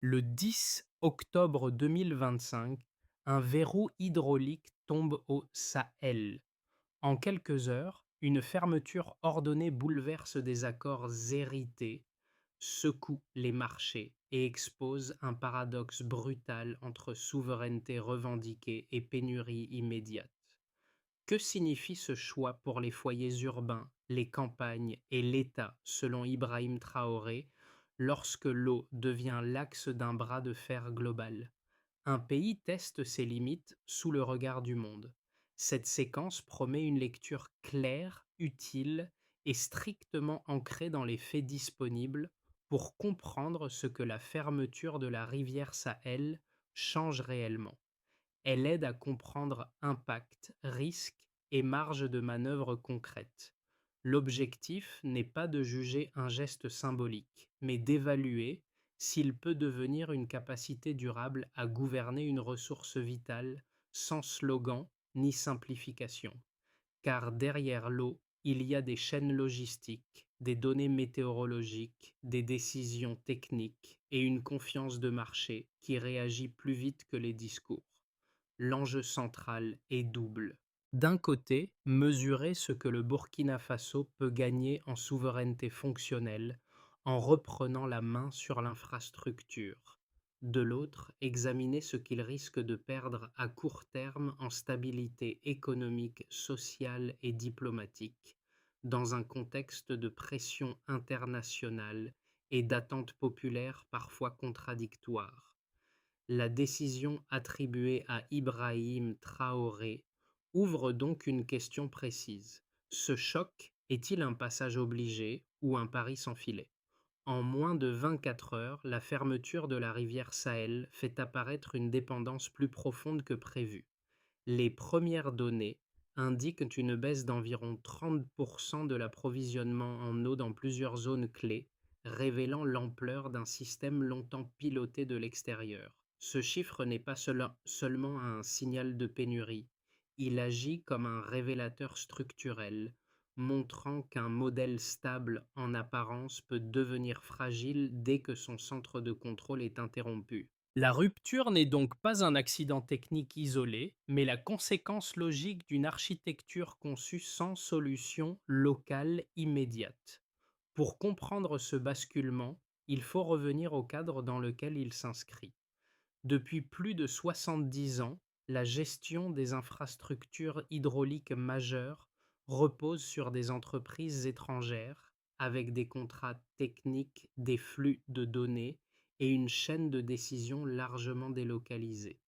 Le 10 octobre 2025, un verrou hydraulique tombe au Sahel. En quelques heures, une fermeture ordonnée bouleverse des accords hérités, secoue les marchés et expose un paradoxe brutal entre souveraineté revendiquée et pénurie immédiate. Que signifie ce choix pour les foyers urbains, les campagnes et l'État, selon Ibrahim Traoré, lorsque l'eau devient l'axe d'un bras de fer global? Un pays teste ses limites sous le regard du monde. Cette séquence promet une lecture claire, utile et strictement ancrée dans les faits disponibles pour comprendre ce que la fermeture de la rivière Sahel change réellement. Elle aide à comprendre impact, risque et marge de manœuvre concrète. L'objectif n'est pas de juger un geste symbolique, mais d'évaluer s'il peut devenir une capacité durable à gouverner une ressource vitale sans slogan ni simplification. Car derrière l'eau, il y a des chaînes logistiques, des données météorologiques, des décisions techniques et une confiance de marché qui réagit plus vite que les discours. L'enjeu central est double. D'un côté, mesurer ce que le Burkina Faso peut gagner en souveraineté fonctionnelle en reprenant la main sur l'infrastructure. De l'autre, examiner ce qu'il risque de perdre à court terme en stabilité économique, sociale et diplomatique, dans un contexte de pression internationale et d'attentes populaires parfois contradictoires. La décision attribuée à Ibrahim Traoré ouvre donc une question précise. Ce choc est-il un passage obligé ou un pari sans filet? En moins de 24 heures, la fermeture de la rivière Sahel fait apparaître une dépendance plus profonde que prévu. Les premières données indiquent une baisse d'environ 30% de l'approvisionnement en eau dans plusieurs zones clés, révélant l'ampleur d'un système longtemps piloté de l'extérieur. Ce chiffre n'est pas seulement un signal de pénurie, il agit comme un révélateur structurel, montrant qu'un modèle stable en apparence peut devenir fragile dès que son centre de contrôle est interrompu. La rupture n'est donc pas un accident technique isolé, mais la conséquence logique d'une architecture conçue sans solution locale immédiate. Pour comprendre ce basculement, il faut revenir au cadre dans lequel il s'inscrit. Depuis plus de 70 ans, la gestion des infrastructures hydrauliques majeures repose sur des entreprises étrangères avec des contrats techniques, des flux de données et une chaîne de décision largement délocalisée.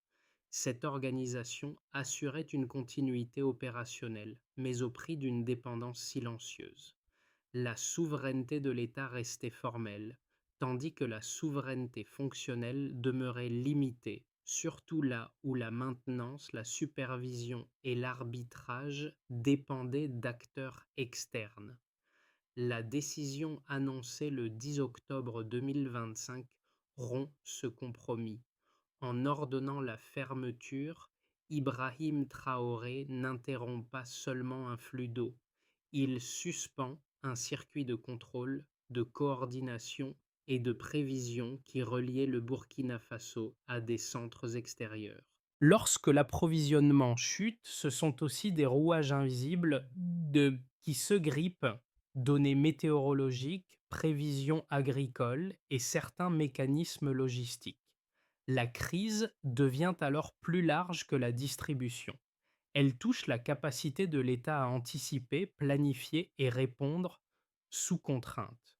Cette organisation assurait une continuité opérationnelle, mais au prix d'une dépendance silencieuse. La souveraineté de l'État restait formelle, tandis que la souveraineté fonctionnelle demeurait limitée, surtout là où la maintenance, la supervision et l'arbitrage dépendaient d'acteurs externes. La décision annoncée le 10 octobre 2025 rompt ce compromis. En ordonnant la fermeture, Ibrahim Traoré n'interrompt pas seulement un flux d'eau, il suspend un circuit de contrôle, de coordination et de prévision qui reliait le Burkina Faso à des centres extérieurs. Lorsque l'approvisionnement chute, ce sont aussi des rouages invisibles qui se grippent: données météorologiques, prévisions agricoles et certains mécanismes logistiques. La crise devient alors plus large que la distribution. Elle touche la capacité de l'État à anticiper, planifier et répondre sous contrainte.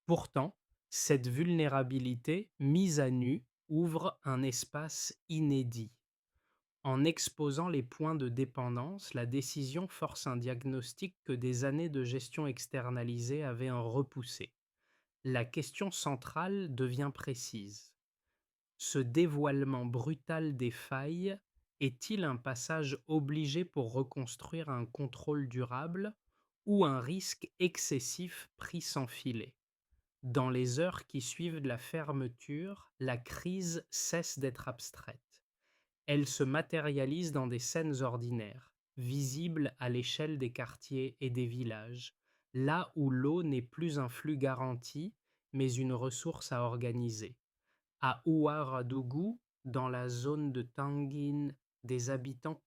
Pourtant, cette vulnérabilité mise à nu ouvre un espace inédit. En exposant les points de dépendance, la décision force un diagnostic que des années de gestion externalisée avaient en repoussé. La question centrale devient précise. Ce dévoilement brutal des failles est-il un passage obligé pour reconstruire un contrôle durable ou un risque excessif pris sans filet? Dans les heures qui suivent la fermeture, la crise cesse d'être abstraite. Elle se matérialise dans des scènes ordinaires, visibles à l'échelle des quartiers et des villages, là où l'eau n'est plus un flux garanti, mais une ressource à organiser. À Ouagadougou, dans la zone de Tangine, des habitants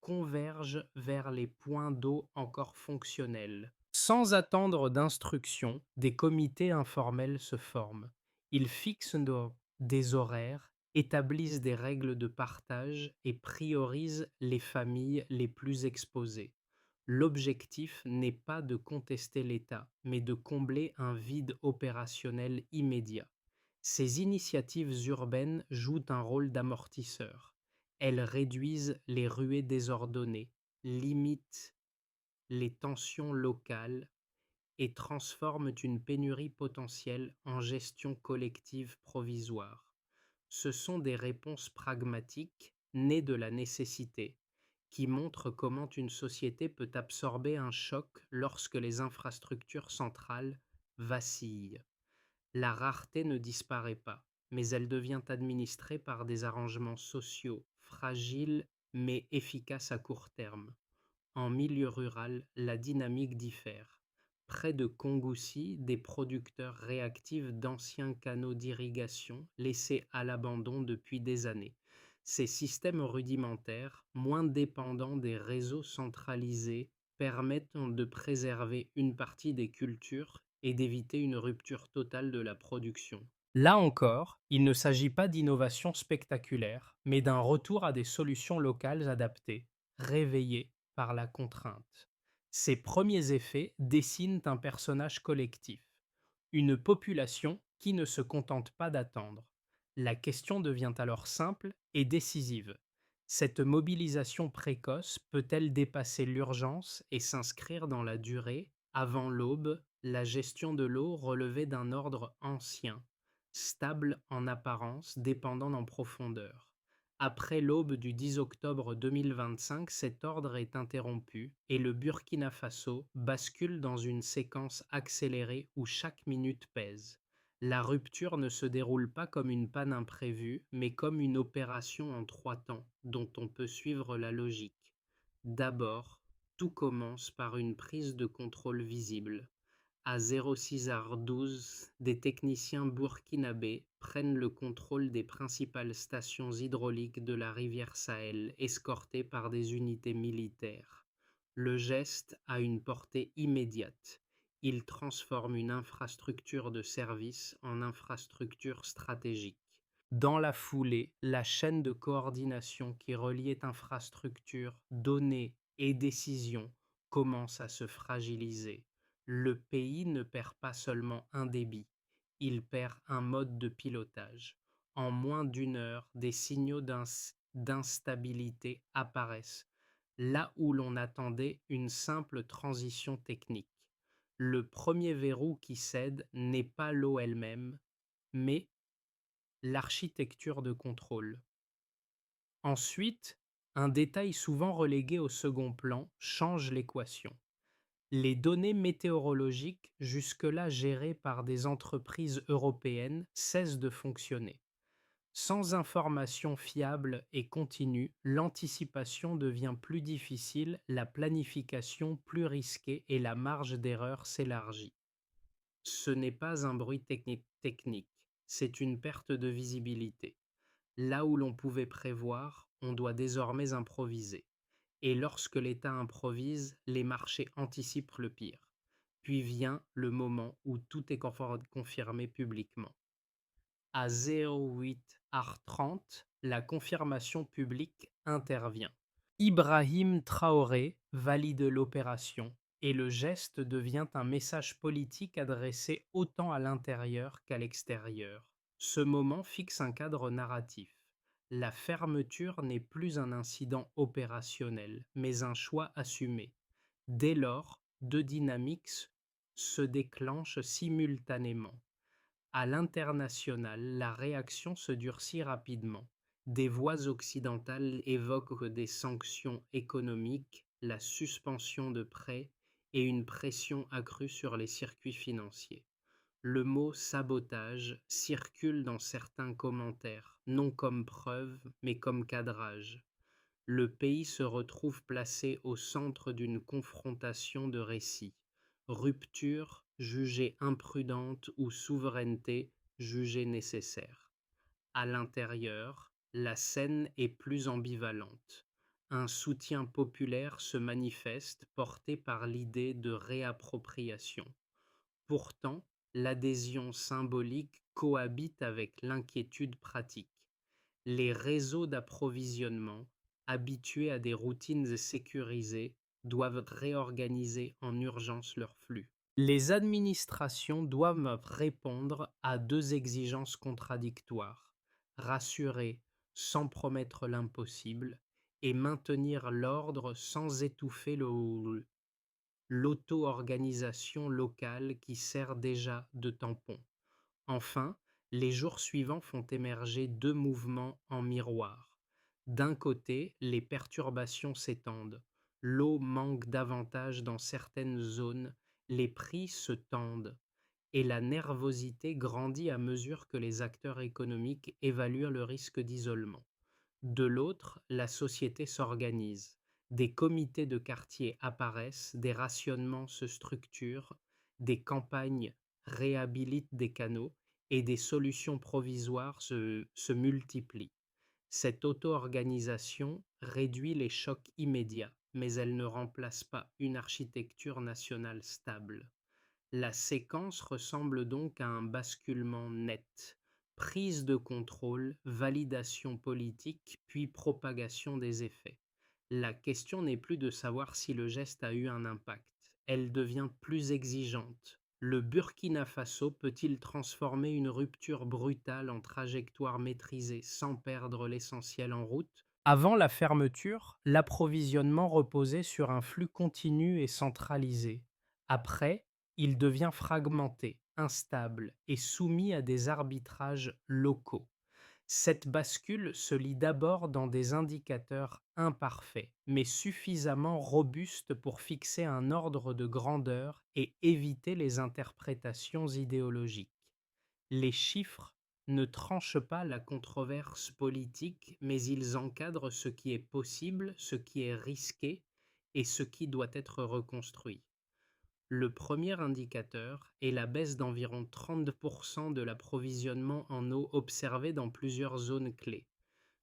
convergent vers les points d'eau encore fonctionnels. Sans attendre d'instructions, des comités informels se forment. Ils fixent des horaires, établissent des règles de partage et priorisent les familles les plus exposées. L'objectif n'est pas de contester l'État, mais de combler un vide opérationnel immédiat. Ces initiatives urbaines jouent un rôle d'amortisseur. Elles réduisent les ruées désordonnées, limitent les tensions locales et transforment une pénurie potentielle en gestion collective provisoire. Ce sont des réponses pragmatiques, nées de la nécessité, qui montrent comment une société peut absorber un choc lorsque les infrastructures centrales vacillent. La rareté ne disparaît pas, mais elle devient administrée par des arrangements sociaux fragiles mais efficaces à court terme. En milieu rural, la dynamique diffère. Près de Kongoussi, des producteurs réactivent d'anciens canaux d'irrigation laissés à l'abandon depuis des années. Ces systèmes rudimentaires, moins dépendants des réseaux centralisés, permettent de préserver une partie des cultures et d'éviter une rupture totale de la production. Là encore, il ne s'agit pas d'innovation spectaculaire, mais d'un retour à des solutions locales adaptées, réveillées par la contrainte. Ces premiers effets dessinent un personnage collectif, une population qui ne se contente pas d'attendre. La question devient alors simple et décisive. Cette mobilisation précoce peut-elle dépasser l'urgence et s'inscrire dans la durée? Avant l'aube, la gestion de l'eau relevait d'un ordre ancien, stable en apparence, dépendant en profondeur. Après l'aube du 10 octobre 2025, cet ordre est interrompu et le Burkina Faso bascule dans une séquence accélérée où chaque minute pèse. La rupture ne se déroule pas comme une panne imprévue, mais comme une opération en 3 temps dont on peut suivre la logique. D'abord, tout commence par une prise de contrôle visible. À 06h12, des techniciens burkinabés prennent le contrôle des principales stations hydrauliques de la rivière Sahel, escortés par des unités militaires. Le geste a une portée immédiate. Il transforme une infrastructure de service en infrastructure stratégique. Dans la foulée, la chaîne de coordination qui reliait infrastructures, données et décisions commence à se fragiliser. Le pays ne perd pas seulement un débit, il perd un mode de pilotage. En moins d'une heure, des signaux d'instabilité apparaissent, là où l'on attendait une simple transition technique. Le premier verrou qui cède n'est pas l'eau elle-même, mais l'architecture de contrôle. Ensuite, un détail souvent relégué au second plan change l'équation. Les données météorologiques, jusque-là gérées par des entreprises européennes, cessent de fonctionner. Sans information fiable et continue, l'anticipation devient plus difficile, la planification plus risquée et la marge d'erreur s'élargit. Ce n'est pas un bruit technique, c'est une perte de visibilité. Là où l'on pouvait prévoir, on doit désormais improviser. Et lorsque l'État improvise, les marchés anticipent le pire. Puis vient le moment où tout est confirmé publiquement. À 08h30, la confirmation publique intervient. Ibrahim Traoré valide l'opération et le geste devient un message politique adressé autant à l'intérieur qu'à l'extérieur. Ce moment fixe un cadre narratif. La fermeture n'est plus un incident opérationnel, mais un choix assumé. Dès lors, deux dynamiques se déclenchent simultanément. À l'international, la réaction se durcit rapidement. Des voix occidentales évoquent des sanctions économiques, la suspension de prêts et une pression accrue sur les circuits financiers. Le mot sabotage circule dans certains commentaires, non comme preuve, mais comme cadrage. Le pays se retrouve placé au centre d'une confrontation de récits. Rupture jugée imprudente ou souveraineté jugée nécessaire. À l'intérieur, la scène est plus ambivalente. Un soutien populaire se manifeste porté par l'idée de réappropriation. Pourtant, l'adhésion symbolique cohabite avec l'inquiétude pratique. Les réseaux d'approvisionnement, habitués à des routines sécurisées, doivent réorganiser en urgence leurs flux. Les administrations doivent répondre à deux exigences contradictoires: rassurer sans promettre l'impossible et maintenir l'ordre sans étouffer l'auto-organisation locale qui sert déjà de tampon. Enfin, les jours suivants font émerger deux mouvements en miroir. D'un côté, les perturbations s'étendent. L'eau manque davantage dans certaines zones, les prix se tendent et la nervosité grandit à mesure que les acteurs économiques évaluent le risque d'isolement. De l'autre, la société s'organise. Des comités de quartier apparaissent, des rationnements se structurent, des campagnes réhabilitent des canaux et des solutions provisoires se multiplient. Cette auto-organisation réduit les chocs immédiats, mais elle ne remplace pas une architecture nationale stable. La séquence ressemble donc à un basculement net: prise de contrôle, validation politique, puis propagation des effets. La question n'est plus de savoir si le geste a eu un impact, elle devient plus exigeante. Le Burkina Faso peut-il transformer une rupture brutale en trajectoire maîtrisée sans perdre l'essentiel en route? Avant la fermeture, l'approvisionnement reposait sur un flux continu et centralisé. Après, il devient fragmenté, instable et soumis à des arbitrages locaux. Cette bascule se lit d'abord dans des indicateurs imparfaits, mais suffisamment robustes pour fixer un ordre de grandeur et éviter les interprétations idéologiques. Les chiffres ne tranchent pas la controverse politique, mais ils encadrent ce qui est possible, ce qui est risqué et ce qui doit être reconstruit. Le premier indicateur est la baisse d'environ 30% de l'approvisionnement en eau observée dans plusieurs zones clés.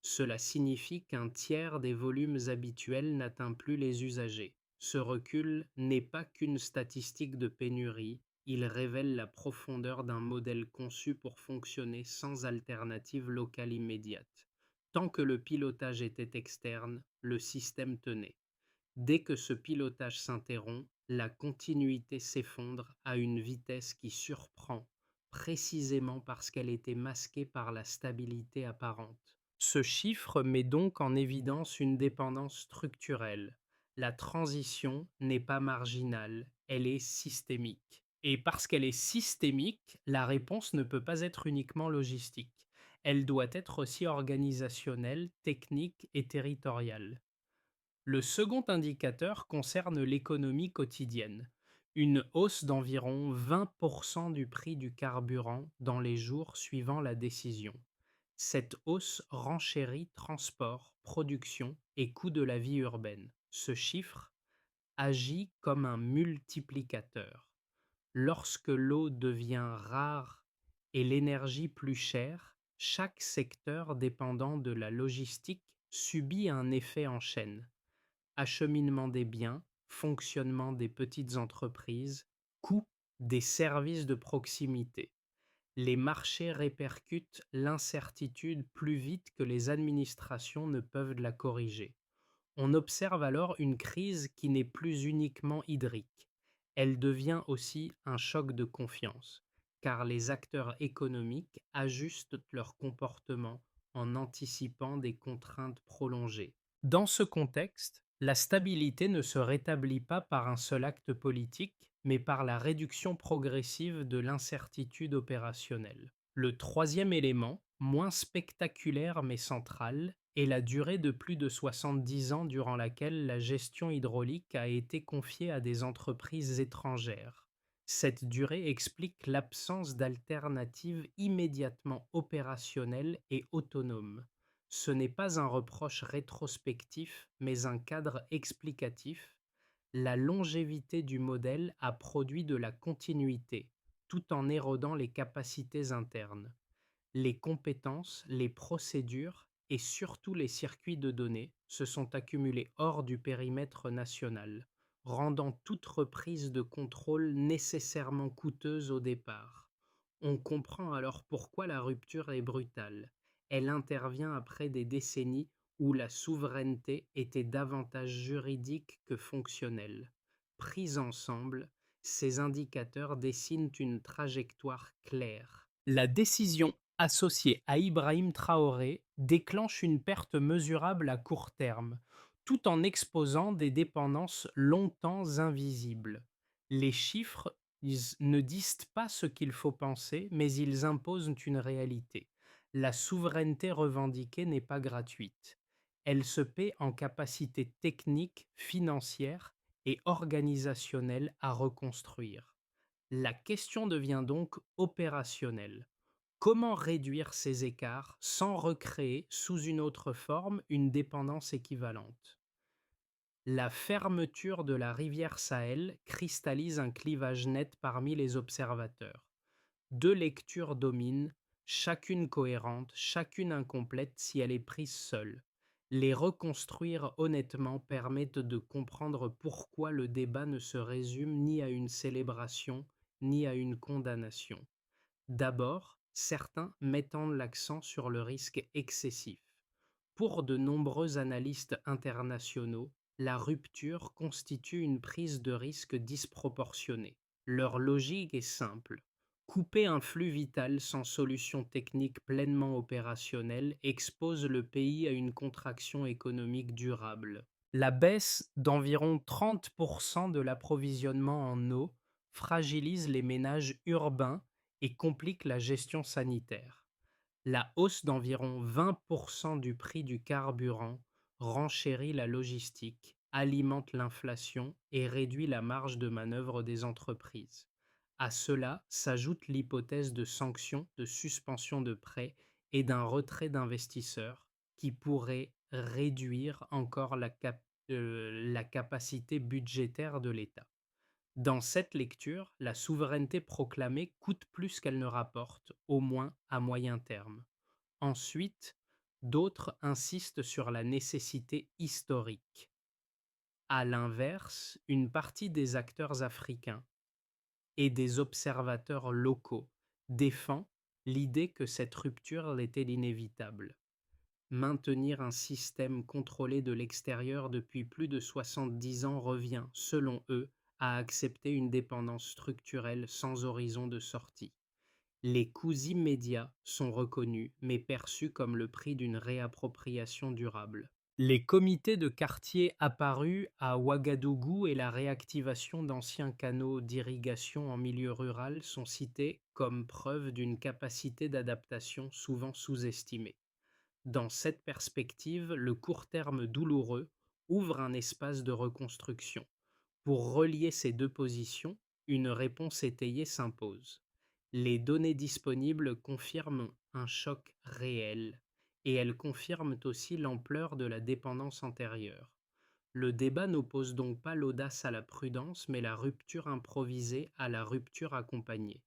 Cela signifie qu'un tiers des volumes habituels n'atteint plus les usagers. Ce recul n'est pas qu'une statistique de pénurie, il révèle la profondeur d'un modèle conçu pour fonctionner sans alternative locale immédiate. Tant que le pilotage était externe, le système tenait. Dès que ce pilotage s'interrompt, la continuité s'effondre à une vitesse qui surprend, précisément parce qu'elle était masquée par la stabilité apparente. Ce chiffre met donc en évidence une dépendance structurelle. La transition n'est pas marginale, elle est systémique. Et parce qu'elle est systémique, la réponse ne peut pas être uniquement logistique. Elle doit être aussi organisationnelle, technique et territoriale. Le second indicateur concerne l'économie quotidienne. Une hausse d'environ 20% du prix du carburant dans les jours suivant la décision. Cette hausse renchérit transport, production et coût de la vie urbaine. Ce chiffre agit comme un multiplicateur. Lorsque l'eau devient rare et l'énergie plus chère, chaque secteur dépendant de la logistique subit un effet en chaîne: acheminement des biens, fonctionnement des petites entreprises, coût des services de proximité. Les marchés répercutent l'incertitude plus vite que les administrations ne peuvent la corriger. On observe alors une crise qui n'est plus uniquement hydrique. Elle devient aussi un choc de confiance, car les acteurs économiques ajustent leur comportement en anticipant des contraintes prolongées. Dans ce contexte, la stabilité ne se rétablit pas par un seul acte politique, mais par la réduction progressive de l'incertitude opérationnelle. Le troisième élément, moins spectaculaire mais central, est la durée de plus de 70 ans durant laquelle la gestion hydraulique a été confiée à des entreprises étrangères. Cette durée explique l'absence d'alternatives immédiatement opérationnelles et autonomes. Ce n'est pas un reproche rétrospectif, mais un cadre explicatif. La longévité du modèle a produit de la continuité, tout en érodant les capacités internes. Les compétences, les procédures et surtout les circuits de données se sont accumulés hors du périmètre national, rendant toute reprise de contrôle nécessairement coûteuse au départ. On comprend alors pourquoi la rupture est brutale. Elle intervient après des décennies où la souveraineté était davantage juridique que fonctionnelle. Pris ensemble, ces indicateurs dessinent une trajectoire claire. La décision associée à Ibrahim Traoré déclenche une perte mesurable à court terme, tout en exposant des dépendances longtemps invisibles. Les chiffres ne disent pas ce qu'il faut penser, mais ils imposent une réalité. La souveraineté revendiquée n'est pas gratuite. Elle se paie en capacité technique, financière et organisationnelle à reconstruire. La question devient donc opérationnelle. Comment réduire ces écarts sans recréer sous une autre forme une dépendance équivalente? La fermeture de la rivière Sahel cristallise un clivage net parmi les observateurs. Deux lectures dominent, chacune cohérente, chacune incomplète si elle est prise seule. Les reconstruire honnêtement permettent de comprendre pourquoi le débat ne se résume ni à une célébration, ni à une condamnation. D'abord, certains mettent l'accent sur le risque excessif. Pour de nombreux analystes internationaux, la rupture constitue une prise de risque disproportionnée. Leur logique est simple. Couper un flux vital sans solution technique pleinement opérationnelle expose le pays à une contraction économique durable. La baisse d'environ 30% de l'approvisionnement en eau fragilise les ménages urbains et complique la gestion sanitaire. La hausse d'environ 20% du prix du carburant renchérit la logistique, alimente l'inflation et réduit la marge de manœuvre des entreprises. À cela s'ajoute l'hypothèse de sanctions, de suspension de prêts et d'un retrait d'investisseurs qui pourrait réduire encore la capacité budgétaire de l'État. Dans cette lecture, la souveraineté proclamée coûte plus qu'elle ne rapporte, au moins à moyen terme. Ensuite, d'autres insistent sur la nécessité historique. À l'inverse, une partie des acteurs africains et des observateurs locaux défend l'idée que cette rupture était inévitable. Maintenir un système contrôlé de l'extérieur depuis plus de 70 ans revient, selon eux, à accepter une dépendance structurelle sans horizon de sortie. Les coûts immédiats sont reconnus, mais perçus comme le prix d'une réappropriation durable. Les comités de quartier apparus à Ouagadougou et la réactivation d'anciens canaux d'irrigation en milieu rural sont cités comme preuve d'une capacité d'adaptation souvent sous-estimée. Dans cette perspective, le court terme douloureux ouvre un espace de reconstruction. Pour relier ces deux positions, une réponse étayée s'impose. Les données disponibles confirment un choc réel et elles confirment aussi l'ampleur de la dépendance antérieure. Le débat n'oppose donc pas l'audace à la prudence, mais la rupture improvisée à la rupture accompagnée.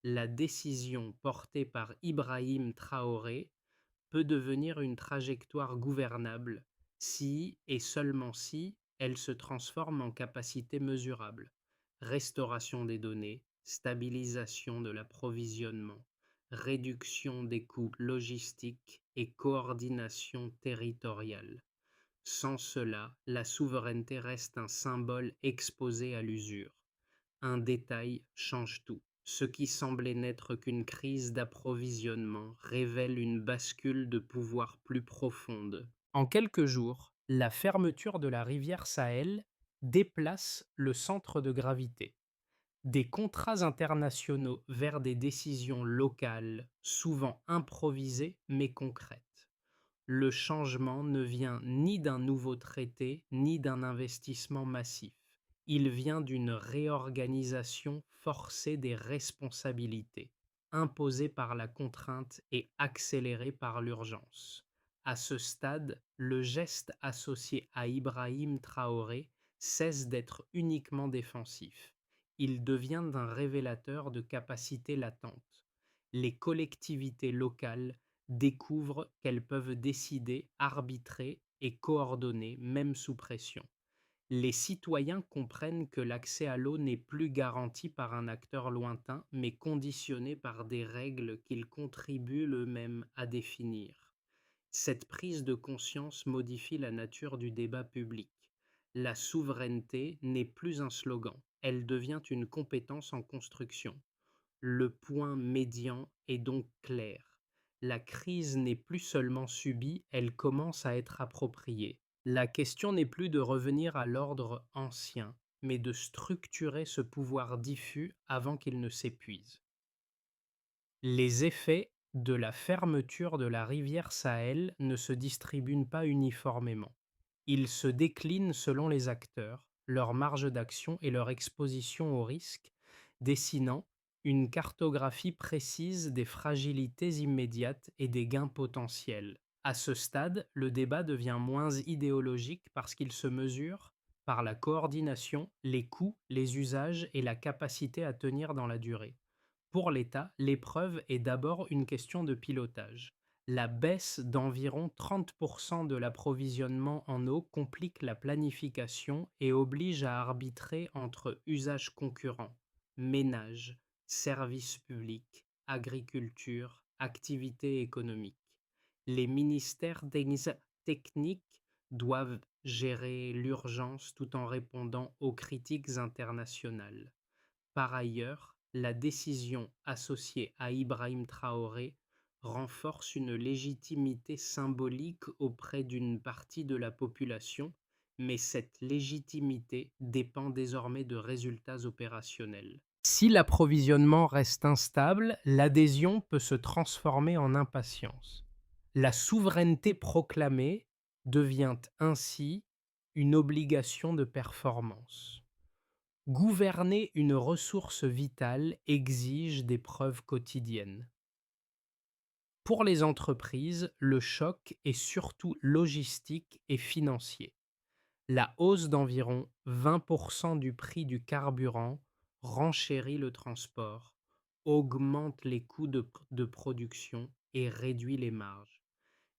La décision portée par Ibrahim Traoré peut devenir une trajectoire gouvernable si, et seulement si, elle se transforme en capacité mesurable. Restauration des données, stabilisation de l'approvisionnement, réduction des coûts logistiques et coordination territoriale. Sans cela, la souveraineté reste un symbole exposé à l'usure. Un détail change tout. Ce qui semblait n'être qu'une crise d'approvisionnement révèle une bascule de pouvoir plus profonde. En quelques jours, la fermeture de la rivière Sahel déplace le centre de gravité. Des contrats internationaux vers des décisions locales, souvent improvisées mais concrètes. Le changement ne vient ni d'un nouveau traité, ni d'un investissement massif. Il vient d'une réorganisation forcée des responsabilités, imposée par la contrainte et accélérée par l'urgence. À ce stade, le geste associé à Ibrahim Traoré cesse d'être uniquement défensif. il devient un révélateur de capacités latentes. Les collectivités locales découvrent qu'elles peuvent décider, arbitrer et coordonner, même sous pression. Les citoyens comprennent que l'accès à l'eau n'est plus garanti par un acteur lointain, mais conditionné par des règles qu'ils contribuent eux-mêmes à définir. Cette prise de conscience modifie la nature du débat public. La souveraineté n'est plus un slogan, elle devient une compétence en construction. Le point médian est donc clair. La crise n'est plus seulement subie, elle commence à être appropriée. La question n'est plus de revenir à l'ordre ancien, mais de structurer ce pouvoir diffus avant qu'il ne s'épuise. Les effets de la fermeture de la rivière Sahel ne se distribuent pas uniformément. Ils se déclinent selon les acteurs, leur marge d'action et leur exposition aux risques, dessinant une cartographie précise des fragilités immédiates et des gains potentiels. À ce stade, le débat devient moins idéologique parce qu'il se mesure par la coordination, les coûts, les usages et la capacité à tenir dans la durée. Pour l'État, l'épreuve est d'abord une question de pilotage. La baisse d'environ 30% de l'approvisionnement en eau complique la planification et oblige à arbitrer entre usages concurrents, ménages, services publics, agriculture, activités économiques. Les ministères techniques doivent gérer l'urgence tout en répondant aux critiques internationales. Par ailleurs, la décision associée à Ibrahim Traoré renforce une légitimité symbolique auprès d'une partie de la population, mais cette légitimité dépend désormais de résultats opérationnels. Si l'approvisionnement reste instable, l'adhésion peut se transformer en impatience. La souveraineté proclamée devient ainsi une obligation de performance. Gouverner une ressource vitale exige des preuves quotidiennes. Pour les entreprises, le choc est surtout logistique et financier. La hausse d'environ 20% du prix du carburant renchérit le transport, augmente les coûts de production et réduit les marges.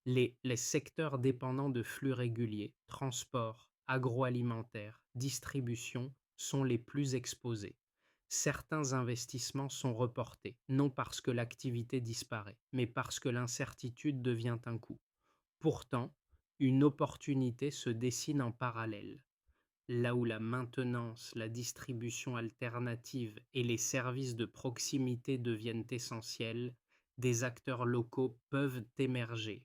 Les secteurs dépendants de flux réguliers, transport, agroalimentaire, distribution, sont les plus exposés. Certains investissements sont reportés, non parce que l'activité disparaît, mais parce que l'incertitude devient un coût. Pourtant, une opportunité se dessine en parallèle. Là où la maintenance, la distribution alternative et les services de proximité deviennent essentiels, des acteurs locaux peuvent émerger.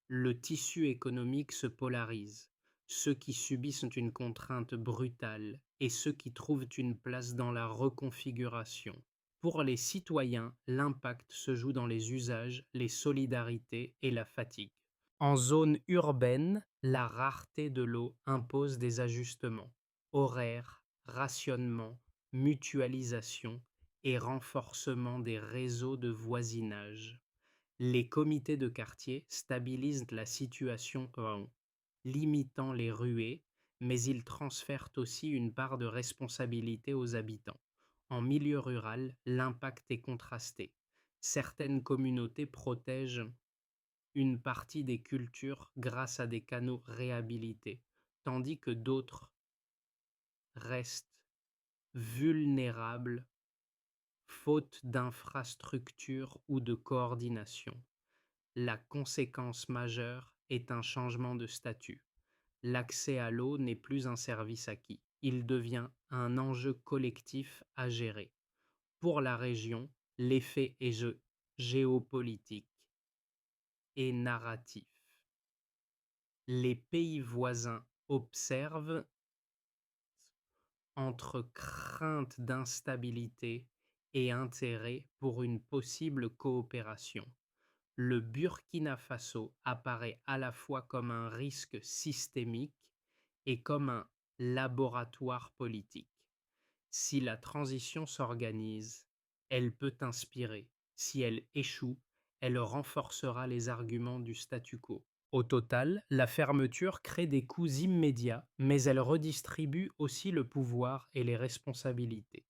Le tissu économique se polarise. Ceux qui subissent une contrainte brutale et ceux qui trouvent une place dans la reconfiguration. Pour les citoyens, l'impact se joue dans les usages, les solidarités et la fatigue. En zone urbaine, la rareté de l'eau impose des ajustements. Horaires, rationnement, mutualisation et renforcement des réseaux de voisinage. Les comités de quartier stabilisent la situation en limitant les ruées, mais ils transfèrent aussi une part de responsabilité aux habitants. En milieu rural, l'impact est contrasté. Certaines communautés protègent une partie des cultures grâce à des canaux réhabilités, tandis que d'autres restent vulnérables faute d'infrastructures ou de coordination. La conséquence majeure est un changement de statut. L'accès à l'eau n'est plus un service acquis, il devient un enjeu collectif à gérer. Pour la région, l'effet est géopolitique et narratif. Les pays voisins observent entre crainte d'instabilité et intérêt pour une possible coopération. Le Burkina Faso apparaît à la fois comme un risque systémique et comme un laboratoire politique. Si la transition s'organise, elle peut inspirer. Si elle échoue, elle renforcera les arguments du statu quo. Au total, la fermeture crée des coûts immédiats, mais elle redistribue aussi le pouvoir et les responsabilités.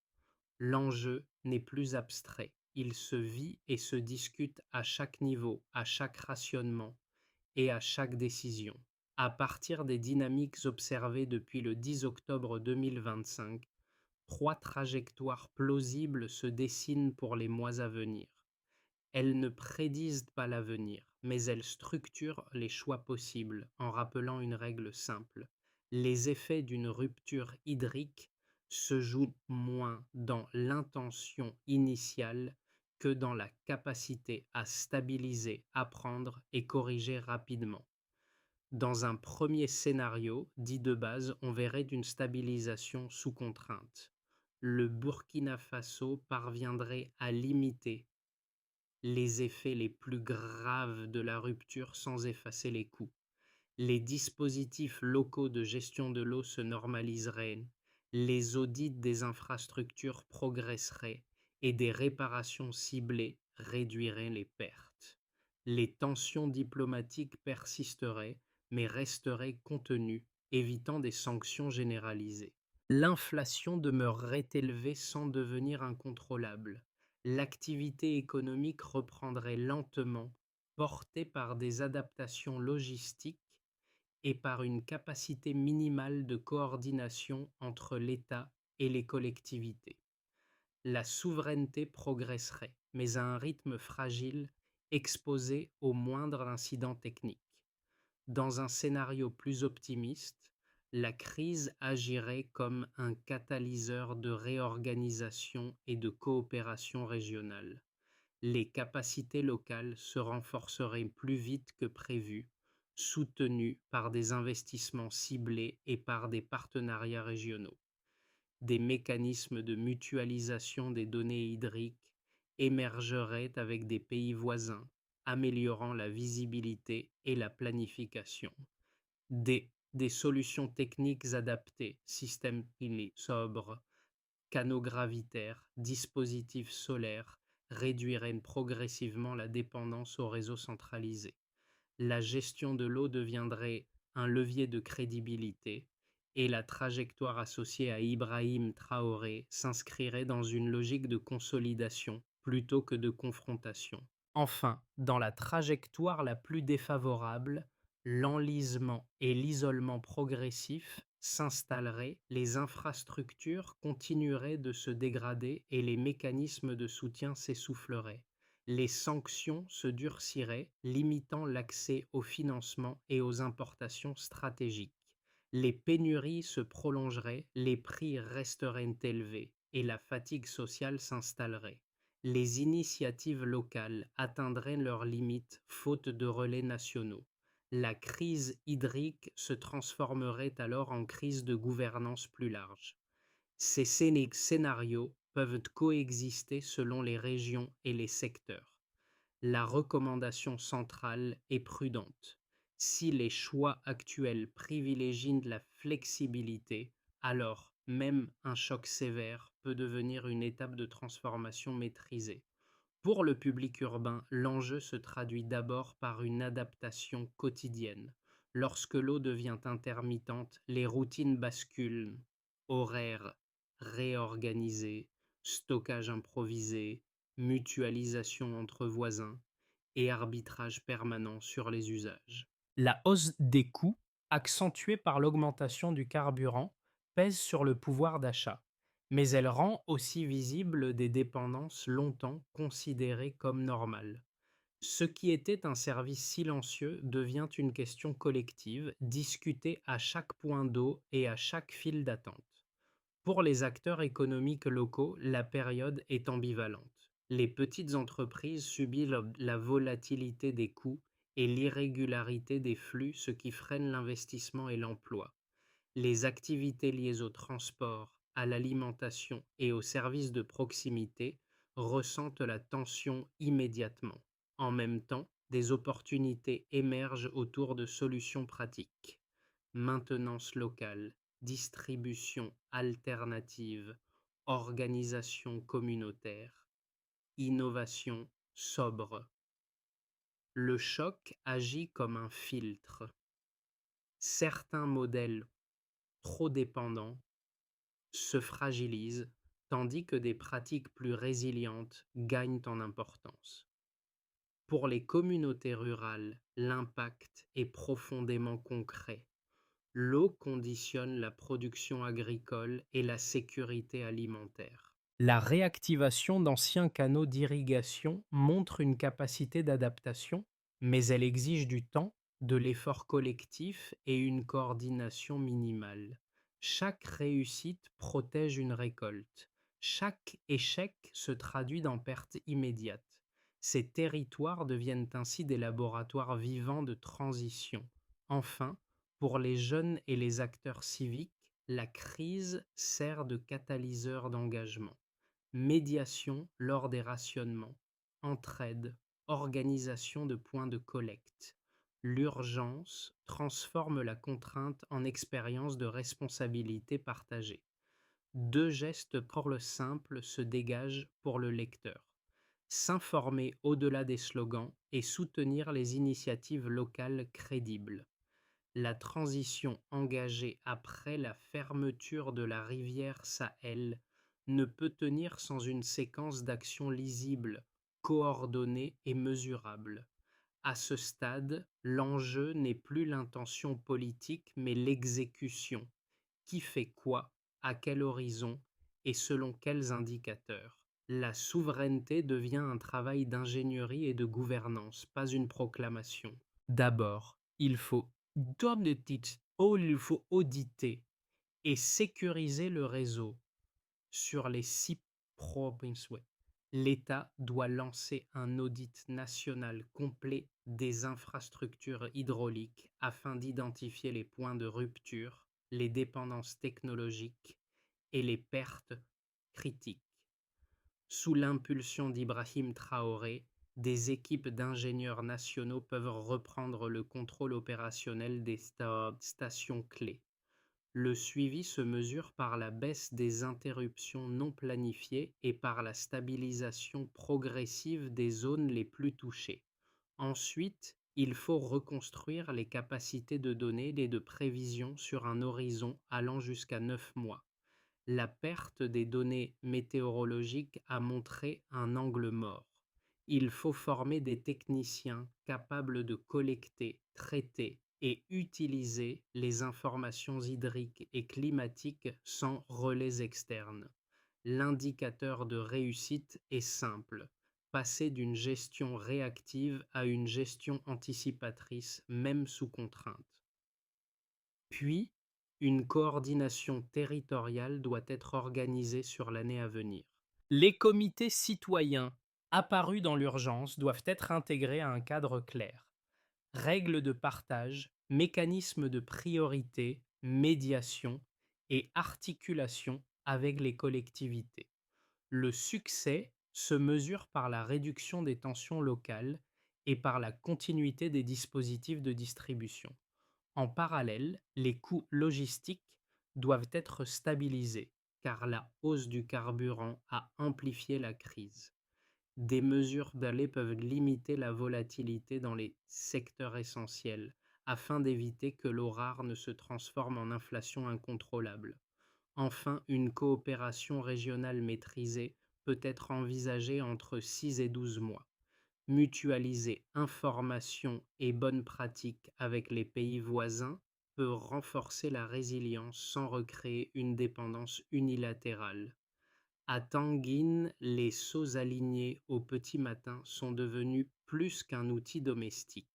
L'enjeu n'est plus abstrait, il se vit et se discute à chaque niveau, à chaque rationnement et à chaque décision. À partir des dynamiques observées depuis le 10 octobre 2025, 3 trajectoires plausibles se dessinent pour les mois à venir. Elles ne prédisent pas l'avenir, mais elles structurent les choix possibles en rappelant une règle simple. Les effets d'une rupture hydrique se jouent moins dans l'intention initiale que dans la capacité à stabiliser, apprendre et corriger rapidement. Dans un premier scénario, dit de base, on verrait d'une stabilisation sous contrainte. Le Burkina Faso parviendrait à limiter les effets les plus graves de la rupture sans effacer les coûts. Les dispositifs locaux de gestion de l'eau se normaliseraient, les audits des infrastructures progresseraient et des réparations ciblées réduiraient les pertes. Les tensions diplomatiques persisteraient, mais resteraient contenues, évitant des sanctions généralisées. L'inflation demeurerait élevée sans devenir incontrôlable. L'activité économique reprendrait lentement, portée par des adaptations logistiques et par une capacité minimale de coordination entre l'État et les collectivités. La souveraineté progresserait, mais à un rythme fragile, exposé au moindre incident technique. Dans un scénario plus optimiste, la crise agirait comme un catalyseur de réorganisation et de coopération régionale. Les capacités locales se renforceraient plus vite que prévu, soutenues par des investissements ciblés et par des partenariats régionaux. Des mécanismes de mutualisation des données hydriques émergeraient avec des pays voisins, améliorant la visibilité et la planification. Des solutions techniques adaptées, systèmes sobres, canaux gravitaires, dispositifs solaires, réduiraient progressivement la dépendance aux réseaux centralisés. La gestion de l'eau deviendrait un levier de crédibilité et la trajectoire associée à Ibrahim Traoré s'inscrirait dans une logique de consolidation plutôt que de confrontation. Enfin, dans la trajectoire la plus défavorable, l'enlisement et l'isolement progressif s'installeraient, les infrastructures continueraient de se dégrader et les mécanismes de soutien s'essouffleraient. Les sanctions se durciraient, limitant l'accès au financement et aux importations stratégiques. Les pénuries se prolongeraient, les prix resteraient élevés et la fatigue sociale s'installerait. Les initiatives locales atteindraient leurs limites faute de relais nationaux. La crise hydrique se transformerait alors en crise de gouvernance plus large. Ces scénarios peuvent coexister selon les régions et les secteurs. La recommandation centrale est prudente. Si les choix actuels privilégient la flexibilité, alors même un choc sévère peut devenir une étape de transformation maîtrisée. Pour le public urbain, l'enjeu se traduit d'abord par une adaptation quotidienne. Lorsque l'eau devient intermittente, les routines basculent. Horaires réorganisés, stockage improvisé, mutualisation entre voisins et arbitrage permanent sur les usages. La hausse des coûts, accentuée par l'augmentation du carburant, pèse sur le pouvoir d'achat, mais elle rend aussi visibles des dépendances longtemps considérées comme normales. Ce qui était un service silencieux devient une question collective, discutée à chaque point d'eau et à chaque file d'attente. Pour les acteurs économiques locaux, la période est ambivalente. Les petites entreprises subissent la volatilité des coûts et l'irrégularité des flux, ce qui freine l'investissement et l'emploi. Les activités liées au transport, à l'alimentation et aux services de proximité ressentent la tension immédiatement. En même temps, des opportunités émergent autour de solutions pratiques. Maintenance locale, distribution alternative, organisation communautaire, innovation sobre. Le choc agit comme un filtre. Certains modèles trop dépendants se fragilisent, tandis que des pratiques plus résilientes gagnent en importance. Pour les communautés rurales, l'impact est profondément concret. L'eau conditionne la production agricole et la sécurité alimentaire. La réactivation d'anciens canaux d'irrigation montre une capacité d'adaptation, mais elle exige du temps, de l'effort collectif et une coordination minimale. Chaque réussite protège une récolte. Chaque échec se traduit dans pertes immédiates. Ces territoires deviennent ainsi des laboratoires vivants de transition. Enfin, pour les jeunes et les acteurs civiques, la crise sert de catalyseur d'engagement. Médiation lors des rationnements, entraide, organisation de points de collecte. L'urgence transforme la contrainte en expérience de responsabilité partagée. Deux gestes pour le simple se dégagent pour le lecteur. S'informer au-delà des slogans et soutenir les initiatives locales crédibles. La transition engagée après la fermeture de la rivière Sahel ne peut tenir sans une séquence d'actions lisibles, coordonnées et mesurables. À ce stade, l'enjeu n'est plus l'intention politique mais l'exécution. Qui fait quoi, à quel horizon et selon quels indicateurs? La souveraineté devient un travail d'ingénierie et de gouvernance, pas une proclamation. D'abord, il faut auditer et sécuriser le réseau sur les 6 provinces. Ouais. L'État doit lancer un audit national complet des infrastructures hydrauliques afin d'identifier les points de rupture, les dépendances technologiques et les pertes critiques. Sous l'impulsion d'Ibrahim Traoré, des équipes d'ingénieurs nationaux peuvent reprendre le contrôle opérationnel des stations clés. Le suivi se mesure par la baisse des interruptions non planifiées et par la stabilisation progressive des zones les plus touchées. Ensuite, il faut reconstruire les capacités de données et de prévision sur un horizon allant jusqu'à 9 mois. La perte des données météorologiques a montré un angle mort. Il faut former des techniciens capables de collecter, traiter et utiliser les informations hydriques et climatiques sans relais externes. L'indicateur de réussite est simple: passer d'une gestion réactive à une gestion anticipatrice, même sous contrainte. Puis, une coordination territoriale doit être organisée sur l'année à venir. Les comités citoyens apparus dans l'urgence doivent être intégrés à un cadre clair. Règles de partage, mécanismes de priorité, médiation et articulation avec les collectivités. Le succès se mesure par la réduction des tensions locales et par la continuité des dispositifs de distribution. En parallèle, les coûts logistiques doivent être stabilisés, car la hausse du carburant a amplifié la crise. Des mesures d'aller peuvent limiter la volatilité dans les secteurs essentiels, afin d'éviter que l'eau rare ne se transforme en inflation incontrôlable. Enfin, une coopération régionale maîtrisée peut être envisagée entre 6 et 12 mois. Mutualiser informations et bonnes pratiques avec les pays voisins peut renforcer la résilience sans recréer une dépendance unilatérale. À Tanguine, les seaux alignés au petit matin sont devenus plus qu'un outil domestique.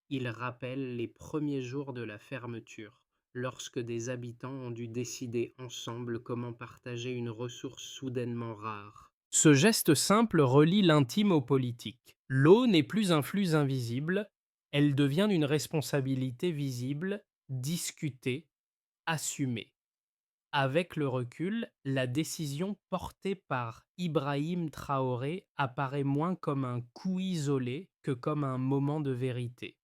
Ils rappellent les premiers jours de la fermeture, lorsque des habitants ont dû décider ensemble comment partager une ressource soudainement rare. Ce geste simple relie l'intime au politique. L'eau n'est plus un flux invisible, elle devient une responsabilité visible, discutée, assumée. Avec le recul, la décision portée par Ibrahim Traoré apparaît moins comme un coup isolé que comme un moment de vérité.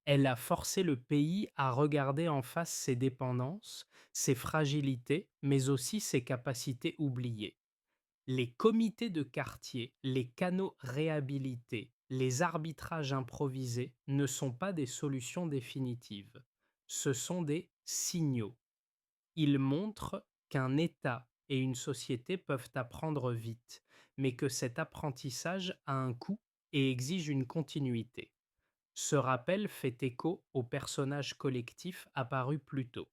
Elle a forcé le pays à regarder en face ses dépendances, ses fragilités, mais aussi ses capacités oubliées. Les comités de quartier, les canaux réhabilités, les arbitrages improvisés ne sont pas des solutions définitives. Ce sont des signaux. Ils montrent qu'un État et une société peuvent apprendre vite, mais que cet apprentissage a un coût et exige une continuité. Ce rappel fait écho au personnage collectif apparu plus tôt,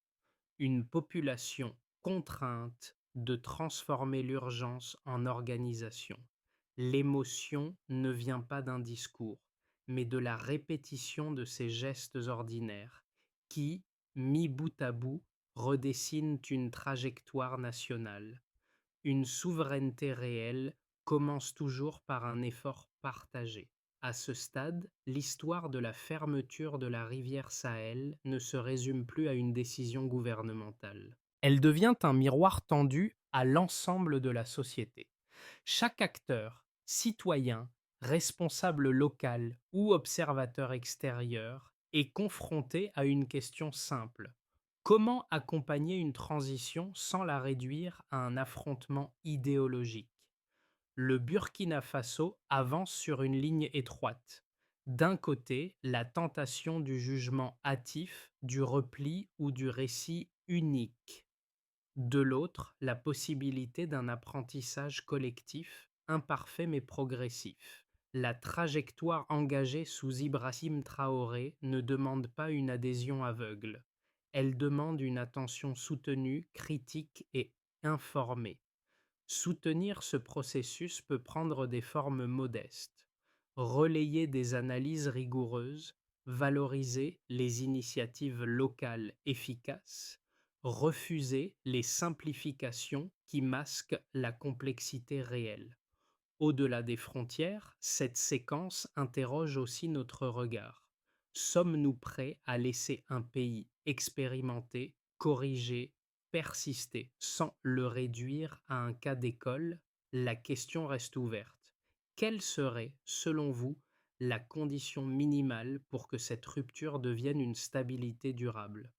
une population contrainte de transformer l'urgence en organisation. L'émotion ne vient pas d'un discours, mais de la répétition de ces gestes ordinaires qui, mis bout à bout, redessinent une trajectoire nationale. Une souveraineté réelle commence toujours par un effort partagé. À ce stade, l'histoire de la fermeture de la rivière Sahel ne se résume plus à une décision gouvernementale. Elle devient un miroir tendu à l'ensemble de la société. Chaque acteur, citoyen, responsable local ou observateur extérieur est confronté à une question simple. Comment accompagner une transition sans la réduire à un affrontement idéologique? Le Burkina Faso avance sur une ligne étroite. D'un côté, la tentation du jugement hâtif, du repli ou du récit unique. De l'autre, la possibilité d'un apprentissage collectif, imparfait mais progressif. La trajectoire engagée sous Ibrahim Traoré ne demande pas une adhésion aveugle. Elle demande une attention soutenue, critique et informée. Soutenir ce processus peut prendre des formes modestes, relayer des analyses rigoureuses, valoriser les initiatives locales efficaces, refuser les simplifications qui masquent la complexité réelle. Au-delà des frontières, cette séquence interroge aussi notre regard. Sommes-nous prêts à laisser un pays expérimenter, corriger, persister sans le réduire à un cas d'école? La question reste ouverte. Quelle serait, selon vous, la condition minimale pour que cette rupture devienne une stabilité durable?